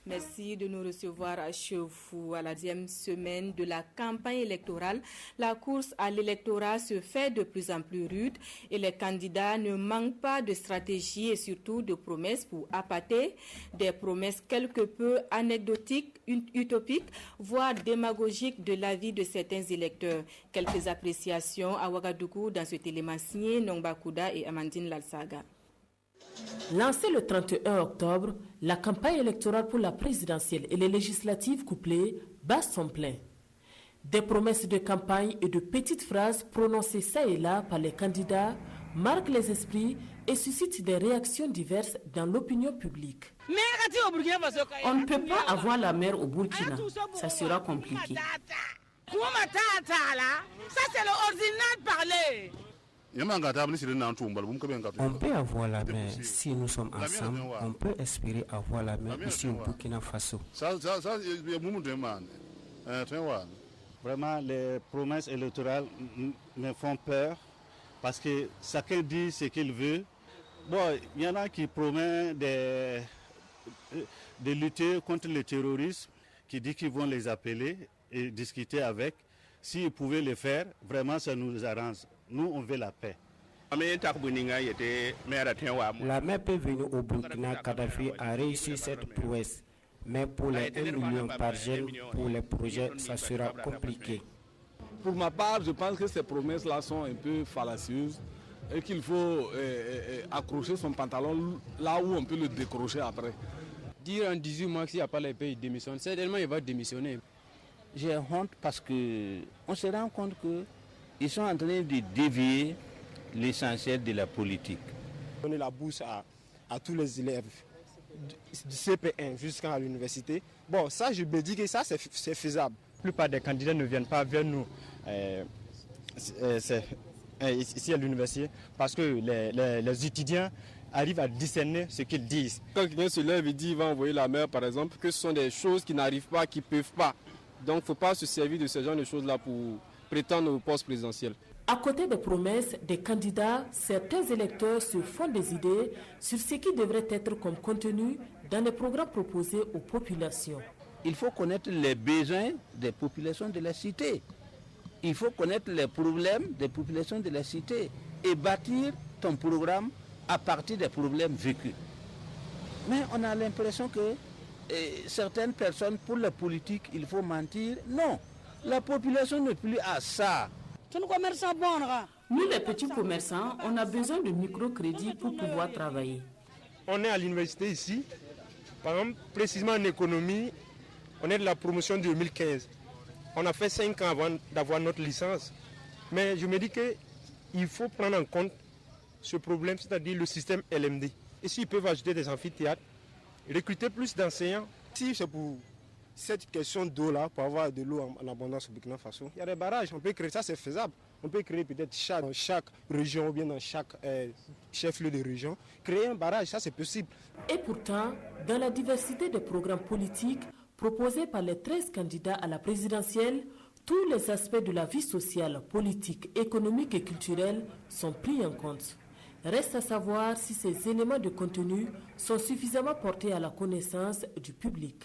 Merci de nous recevoir chez vous à la 10e semaine de la campagne électorale. La course à l'électorat se fait de plus en plus rude et les candidats ne manquent pas de stratégie et surtout de promesses pour appâter, des promesses quelque peu anecdotiques, utopiques, voire démagogiques de l'avis de certains électeurs. Quelques appréciations à Ouagadougou dans ce élément signé Nongba Kouda et Amandine Lalsaga. Lancée le 31 octobre, la campagne électorale pour la présidentielle et les législatives couplées bat son plein. Des promesses de campagne et de petites phrases prononcées ça et là par les candidats marquent les esprits et suscitent des réactions diverses dans l'opinion publique. On ne peut pas avoir la mer au Burkina, ça sera compliqué. Ça c'est l'ordinaire parler. On peut avoir la mer si nous sommes ensemble. On peut espérer avoir la mer ici au Burkina Faso. Vraiment, les promesses électorales me font peur parce que chacun dit ce qu'il veut. Bon, il y en a qui promettent de lutter contre le terrorisme, qui dit qu'ils vont les appeler et discuter avec. S'ils pouvaient le faire, vraiment ça nous arrange. Nous, on veut la paix. La mer peut venir au Burkina. Kadhafi a réussi cette prouesse. Mais pour les 1 million par jeune, pour les projets, ça sera compliqué. Pour ma part, je pense que ces promesses-là sont un peu fallacieuses et qu'il faut accrocher son pantalon là où on peut le décrocher après. Dire en 18 mois qu'il n'y a pas les pays, il démissionne. Certainement, il va démissionner. J'ai honte parce qu'on se rend compte qu'ils sont en train de dévier l'essentiel de la politique. Donner la bourse à tous les élèves du CP1 jusqu'à l'université. Bon, ça, je me dis que ça, c'est faisable. La plupart des candidats ne viennent pas vers nous ici à l'université parce que les étudiants arrivent à discerner ce qu'ils disent. Quand quelqu'un se lève et dit qu'il va envoyer la mer, par exemple, que ce sont des choses qui n'arrivent pas, qui ne peuvent pas. Donc, il ne faut pas se servir de ce genre de choses-là pour prétendre au poste présidentiel. À côté des promesses des candidats, certains électeurs se font des idées sur ce qui devrait être comme contenu dans les programmes proposés aux populations. Il faut connaître les besoins des populations de la cité. Il faut connaître les problèmes des populations de la cité et bâtir ton programme à partir des problèmes vécus. Mais on a l'impression que certaines personnes, pour la politique, il faut mentir. Non, la population n'est plus à ça. Nous, les petits commerçants, on a besoin de microcrédits pour pouvoir travailler. On est à l'université ici, par exemple, précisément en économie, on est de la promotion 2015. On a fait 5 ans avant d'avoir notre licence. Mais je me dis qu'il faut prendre en compte ce problème, c'est-à-dire le système LMD. Et s'ils peuvent ajouter des amphithéâtres, recruter plus d'enseignants. Si c'est pour cette question d'eau-là, pour avoir de l'eau en abondance au Burkina Faso, il y a des barrages, on peut créer ça, c'est faisable. On peut créer peut-être dans chaque région ou bien dans chaque chef-lieu de région, créer un barrage, ça c'est possible. Et pourtant, dans la diversité des programmes politiques proposés par les 13 candidats à la présidentielle, tous les aspects de la vie sociale, politique, économique et culturelle sont pris en compte. Reste à savoir si ces éléments de contenu sont suffisamment portés à la connaissance du public.